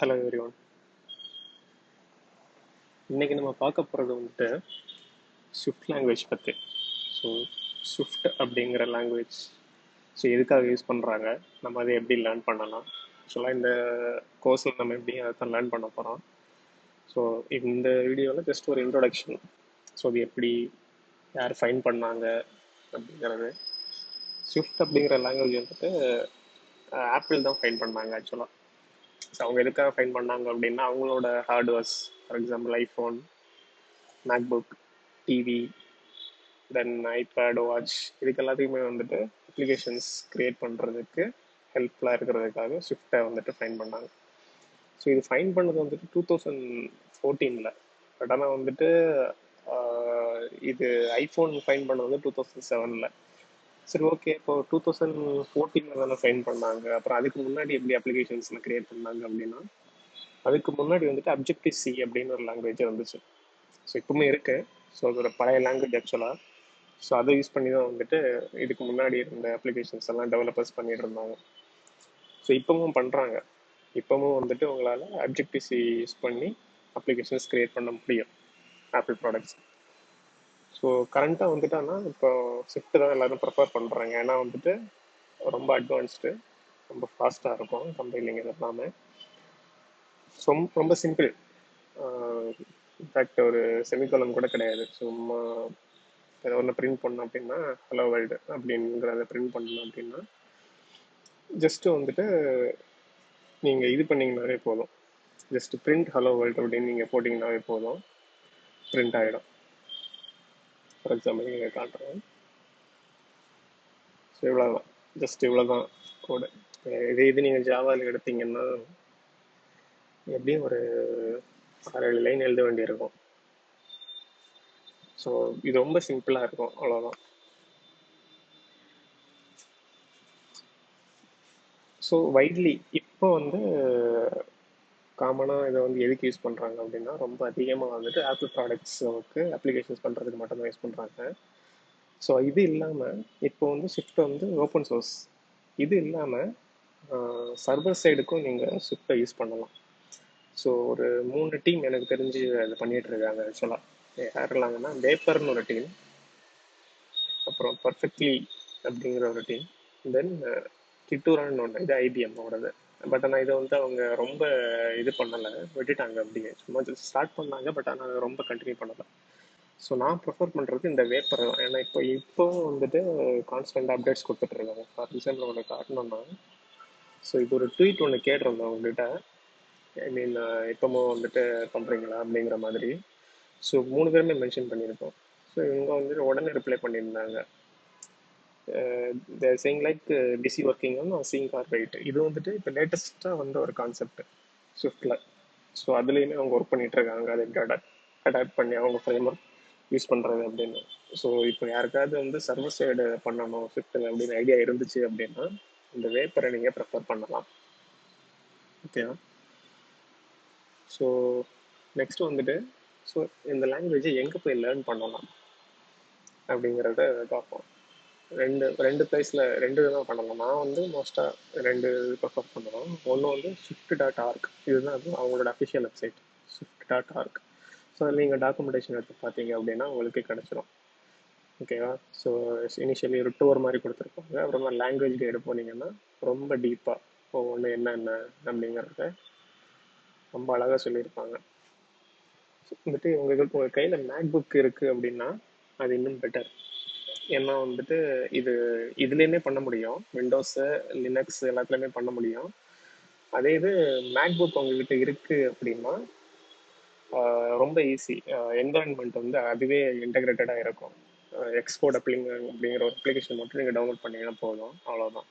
Hello everyone. இன்னைக்கு நம்ம பார்க்க போகிறது வந்துட்டு ஸ்விஃப்ட் லாங்குவேஜ் பற்றி. ஸோ ஸ்விஃப்ட் அப்படிங்கிற லாங்குவேஜ் எதுக்காக யூஸ் பண்ணுறாங்க, நம்ம அதை எப்படி லேர்ன் பண்ணலாம். ஆக்சுவலாக இந்த கோர்ஸில் நம்ம எப்படி அதை தான் லேர்ன் பண்ண போகிறோம். ஸோ இந்த வீடியோவில் ஜஸ்ட் ஒரு இன்ட்ரோடக்ஷன். ஸோ அது எப்படி, யார் ஃபைன் பண்ணாங்க அப்படிங்கிறது. ஸ்விஃப்ட் அப்படிங்கிற லாங்குவேஜ் வந்துட்டு ஆப்பிள் தான் ஃபைன் பண்ணாங்க ஆக்சுவலாக. ஸோ அவங்க எதுக்காக ஃபைன் பண்ணாங்க அப்படின்னா, அவங்களோட hardwares, for example iPhone, MacBook, TV, then iPad, watch, இதுக்கு எல்லாத்துக்குமே வந்துட்டு அப்ளிகேஷன்ஸ் க்ரியேட் பண்ணுறதுக்கு ஹெல்ப்ஃபுல்லாக இருக்கிறதுக்காக ஸ்விஃப்டை வந்துட்டு ஃபைன் பண்ணாங்க. ஸோ இது ஃபைன் பண்ணது வந்துட்டு 2014. பட் ஆனால் வந்துட்டு இது ஐஃபோன் ஃபைன் பண்ணது வந்து 2007. சரி, ஓகே. இப்போ 2014 தானே ஃபைன் பண்ணாங்க, அப்புறம் அதுக்கு முன்னாடி எப்படி அப்ளிகேஷன்ஸ்லாம் க்ரியேட் பண்ணாங்க அப்படின்னா, அதுக்கு முன்னாடி வந்துட்டு அப்ஜெக்டிவ் சி அப்படின்னு ஒரு லாங்குவேஜ் வந்துச்சு. ஸோ இப்பவுமே இருக்கு. ஸோ அதோட பழைய லாங்குவேஜ் ஆக்சுவலாக. ஸோ அதை யூஸ் பண்ணி தான் வந்துட்டு இதுக்கு முன்னாடி இருந்த அப்ளிகேஷன்ஸ் எல்லாம் டெவலப்பர்ஸ் பண்ணிட்டு இருந்தாங்க. ஸோ இப்பவும் பண்ணுறாங்க. இப்பவும் வந்துட்டு உங்களால் அப்ஜெக்டிவ் சி யூஸ் பண்ணி அப்ளிகேஷன்ஸ் க்ரியேட் பண்ண முடியும் ஆப்பிள் ப்ராடக்ட்ஸ். ஸோ கரண்ட்டாக வந்துட்டு ஆனால் இப்போ ஸ்விஃப்ட் தான் எல்லோரும் ப்ரிஃபர் பண்ணுறாங்க. ஏன்னா வந்துட்டு ரொம்ப அட்வான்ஸ்டு, ரொம்ப ஃபாஸ்ட்டாக இருக்கும் கம்பைலிங் எல்லாமே. ரொம்ப சிம்பிள். இன்ஃபேக்ட் ஒரு செமிகோலன் கூட கிடையாது. சும்மா ஏதோ ஒன்று பிரிண்ட் பண்ணோம் அப்படின்னா ஹலோ வேர்ல்டு அப்படிங்கிறத பிரிண்ட் பண்ணணும் அப்படின்னா ஜஸ்ட்டு வந்துட்டு நீங்கள் இது பண்ணிங்கனாவே போதும். ஜஸ்ட் பிரிண்ட் ஹலோ வேர்ல்டு அப்படின்னு நீங்கள் போட்டிங்கனாவே போதும், பிரிண்ட் ஆகிடும். ஃபார் எக்ஸாம்பிள் நீங்கள் காட்டுறேன். ஸோ இவ்வளோதான், ஜஸ்ட் இவ்வளோதான் கோடு. இது நீங்கள் ஜாவாவில் எடுத்தீங்கன்னா எப்படியும் ஒரு 6-7 லைன் எழுத வேண்டியிருக்கும். ஸோ இது ரொம்ப சிம்பிளாக இருக்கும், அவ்வளோதான். ஸோ வைட்லி இப்போ வந்து காமனாக இதை வந்து எதுக்கு யூஸ் பண்ணுறாங்க அப்படின்னா, ரொம்ப அதிகமாக வந்துட்டு ஆப்பிள் ப்ராடக்ட்ஸுக்கு அப்ளிகேஷன்ஸ் பண்ணுறதுக்கு மட்டும்தான் யூஸ் பண்ணுறாங்க. ஸோ இது இல்லாமல் இப்போ வந்து ஸ்விஃப்ட் வந்து ஓப்பன் சோர்ஸ். இது இல்லாமல் சர்வர் சைடுக்கும் நீங்கள் ஸ்விஃப்டை யூஸ் பண்ணலாம். ஸோ ஒரு 3 டீம் எனக்கு தெரிஞ்சு அதை பண்ணிகிட்டு இருக்காங்க ஆக்சுவலாக. யாரெல்லாங்கன்னா வேப்பர்னு ஒரு டீம், அப்புறம் பர்ஃபெக்ட்லி அப்படிங்கிற ஒரு டீம், தென் கிட்டூரான்னு ஒன்று, இது ஐபிஎம்மோடது. பட் ஆனால் இதை வந்து அவங்க ரொம்ப இது பண்ணலை, விட்டுட்டாங்க. அப்படியே சும்மா ஸ்டார்ட் பண்ணாங்க, பட் ஆனால் ரொம்ப கண்டினியூ பண்ணலை. ஸோ நான் ப்ரிஃபர் பண்ணுறது இந்த வேப்பர் தான். ஏன்னா இப்போவும் வந்துட்டு கான்ஸ்டன்ட் அப்டேட்ஸ் கொடுத்துட்ருக்காங்க. ஃபார் எக்ஸாம்பிள் ஒன்று காட்டணும்னா, ஸோ இது ஒரு ட்வீட் ஒன்று கேட்டிருந்தேன் உங்ககிட்ட. ஐ மீன் இப்போவும் வந்துட்டு பண்ணுறீங்களா அப்படிங்கிற மாதிரி. ஸோ 3 பேருமே மென்ஷன் பண்ணியிருக்கோம். ஸோ இவங்க வந்துட்டு உடனே ரிப்ளை பண்ணியிருந்தாங்க. They're saying like busy working on sing or right. இது வந்துட்டு இப்போ லேட்டஸ்ட்டாக வந்த ஒரு கான்செப்ட் ஸ்விஃப்டில். ஸோ அதுலேயுமே அவங்க ஒர்க் பண்ணிட்டு இருக்காங்க, அதை அடாப்ட் பண்ணி அவங்க ஃப்ரேம் ஒர்க் யூஸ் பண்ணுறது அப்படின்னு. ஸோ இப்போ யாருக்காவது வந்து சர்வர் சைடு பண்ணணும் ஸ்விஃப்டில் அப்படின்னு ஐடியா இருந்துச்சு அப்படின்னா இந்த வேப்பரை நீங்கள் ப்ரிஃபர் பண்ணலாம். ஓகேவா? ஸோ நெக்ஸ்ட் வந்துட்டு, ஸோ இந்த லாங்குவேஜை எங்கே போய் லேர்ன் பண்ணலாம் அப்படிங்கிறத பார்ப்போம். ரெண்டு பிளேஸில் 2 தான் பண்ணலாம். நான் வந்து மோஸ்ட்டாக 2 ப்ரிஃபர் பண்ணுறோம். ஒன்று வந்து swift.org, இதுதான் அவங்களோட அஃபிஷியல் வெப்சைட், swift.org. ஸோ அதில் நீங்கள் டாக்குமெண்டேஷன் எடுத்து பார்த்தீங்க அப்படின்னா உங்களுக்கு கிடச்சிரும். ஓகேவா? ஸோ இனிஷியலி ஒரு டூர் மாதிரி கொடுத்துருப்பாங்க. அப்புறமா லாங்குவேஜ் கைடு போனீங்கன்னா ரொம்ப டீப்பாக ஒவ்வொன்று என்னென்ன அப்படிங்கிறத ரொம்ப அழகாக சொல்லியிருப்பாங்க. வந்துட்டு உங்களுக்கு உங்கள் கையில் மேக்புக் இருக்குது அப்படின்னா அது இன்னும் பெட்டர். ஏன்னா வந்துட்டு இதுலேயுமே பண்ண முடியும், விண்டோஸு, லினக்ஸ் எல்லாத்துலேயுமே பண்ண முடியும். அதே இது மேக்புக் உங்ககிட்ட இருக்குது அப்படின்னா ரொம்ப ஈஸி. என்வரான்மெண்ட் வந்து அதுவே இன்டகிரேட்டடாக இருக்கும். எக்ஸ்கோட் அப்படிங்கிற ஒரு அப்ளிகேஷன் மட்டும் நீங்கள் டவுன்லோட் பண்ணிங்கன்னா போதும், அவ்வளோதான்.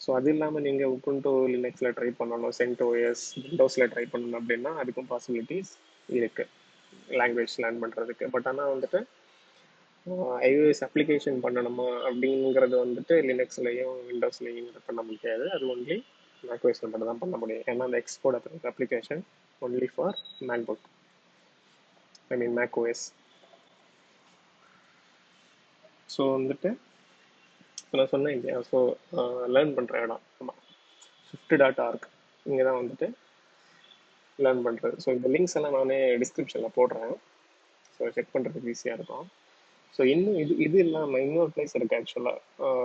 ஸோ அது இல்லாமல் நீங்கள் உபுண்டு லினக்ஸில் ட்ரை பண்ணணும், CentOS விண்டோஸில் ட்ரை பண்ணணும் அப்படின்னா அதுக்கும் பாசிபிலிட்டிஸ் இருக்குது லாங்குவேஜ் லேர்ன் பண்ணுறதுக்கு. பட் ஆனால் வந்துட்டு iOS அப்ளிகேஷன் பண்ணணுமா அப்படிங்கிறது வந்துட்டு லினக்ஸ்லையும் விண்டோஸ்லையும் பண்ண முடியாது. அது ஒன்லி மேக்ஓஎஸ்ல மட்டும் தான் பண்ண முடியும். ஏன்னா அந்த Xcode application only for MacBook, I mean macOS. So வந்துட்டு நான் சொன்னேன் இல்லையா, லேர்ன் பண்ணுற இடம், ஆமாம், swift.org. இங்கே தான் வந்துட்டு லேர்ன் பண்ணுறது. ஸோ இந்த லிங்க்ஸ் எல்லாம் நானே டிஸ்கிரிப்ஷனில் போடுறேன். ஸோ செக் பண்ணுறதுக்கு ஈஸியாக இருக்கும். ஸோ இன்னும் இது இல்லாமல் இன்னொரு பிளேஸ் இருக்குது ஆக்சுவலாக,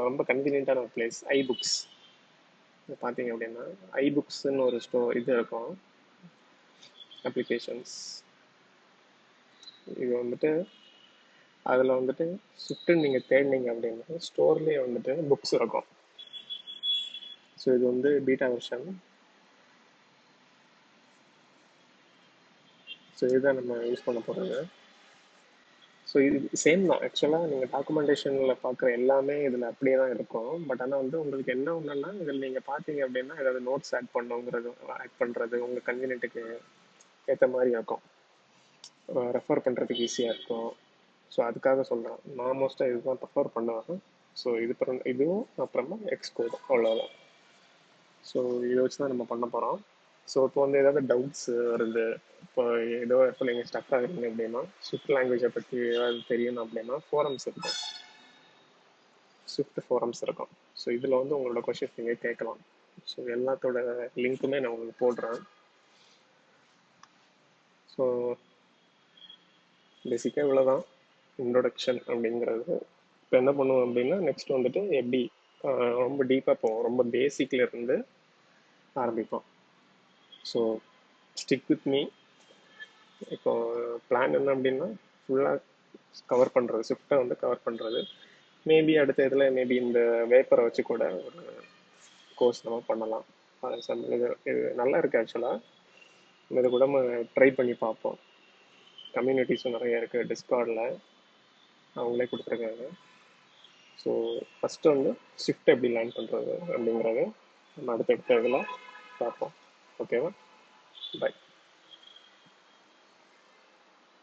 ரொம்ப கன்வீனியன்ட்டான ஒரு பிளேஸ், ஐபுக்ஸ். பார்த்தீங்க அப்படின்னா ஐபுக்ஸ்ன்னு ஒரு இது இருக்கும், அப்ளிகேஷன்ஸ். இது வந்துட்டு அதில் வந்துட்டு ஸ்விஃப்ட்னு நீங்கள் தேடினீங்க அப்படின்னா ஸ்டோர்லேயே வந்துட்டு புக்ஸ் இருக்கும். ஸோ இது வந்து பீட்டா வெர்ஷன். ஸோ இதுதான் நம்ம யூஸ் பண்ண போகிறது. ஸோ இது சேம் தான் ஆக்சுவலாக, நீங்கள் டாக்குமெண்டேஷனில் பார்க்குற எல்லாமே இதில் அப்படியே தான் இருக்கும். பட் ஆனால் வந்து உங்களுக்கு என்ன ஒன்றுன்னா, இதில் நீங்கள் பார்த்தீங்க அப்படின்னா ஏதாவது நோட்ஸ் ஆட் பண்ணுங்கிறது, ஆட் பண்ணுறது உங்கள் கன்வீனியன்ட்டுக்கு ஏற்ற மாதிரி இருக்கும், ரெஃபர் பண்ணுறதுக்கு ஈஸியாக இருக்கும். ஸோ அதுக்காக சொல்கிறேன், நான் மோஸ்ட்டாக இதுதான் ப்ரிஃபர் பண்ணுவேன். ஸோ இதுவும் அப்புறமா எக்ஸ்கோட், அவ்வளோதான். ஸோ இதை வச்சு தான் நம்ம பண்ண போகிறோம். ஸோ இப்போ வந்து ஏதாவது டவுட்ஸ் வருது, இப்போ ஏதோ இப்போ நீங்கள் ஸ்டக் ஆகுறீங்க அப்படின்னா, ஸ்விஃப்ட் லாங்குவேஜை பற்றி ஏதாவது தெரியணும் அப்படின்னா ஃபோரம்ஸ் இருக்கும், ஸ்விஃப்ட் ஃபோரம்ஸ் இருக்கும். ஸோ இதில் வந்து உங்களோட கொஷின்ஸ் நீங்கள் கேட்கலாம். ஸோ எல்லாத்தோட லிங்க்குமே நான் உங்களுக்கு போடுறேன். ஸோ பேசிக்காக இவ்வளோதான் இன்ட்ரொடக்ஷன் அப்படிங்கிறது. இப்போ என்ன பண்ணுவோம் அப்படின்னா நெக்ஸ்ட் வந்துட்டு எப்படி ரொம்ப டீப்பாக போவோம், ரொம்ப பேசிக்ல இருந்து ஆரம்பிப்போம். So stick with me. இப்போ பிளான் என்ன அப்படின்னா ஃபுல்லாக கவர் பண்ணுறது, ஸ்விஃப்டை வந்து கவர் பண்ணுறது. மேபி அடுத்த இதில் மேபி இந்த வேப்பரை வச்சு கூட ஒரு கோர்ஸ் நம்ம பண்ணலாம். இது நல்லா இருக்குது ஆக்சுவலாக. இதை கூட நம்ம ட்ரை பண்ணி பார்ப்போம். கம்யூனிட்டிஸும் நிறைய இருக்குது டிஸ்கார்டில், அவங்களே கொடுத்துருக்காங்க. ஸோ ஃபஸ்ட்டு வந்து ஸ்விஃப்ட் எப்படி லேர்ன் பண்ணுறது அப்படிங்கிறத நம்ம அடுத்தடுத்த இதில் பார்ப்போம். ஓகேவா? பை.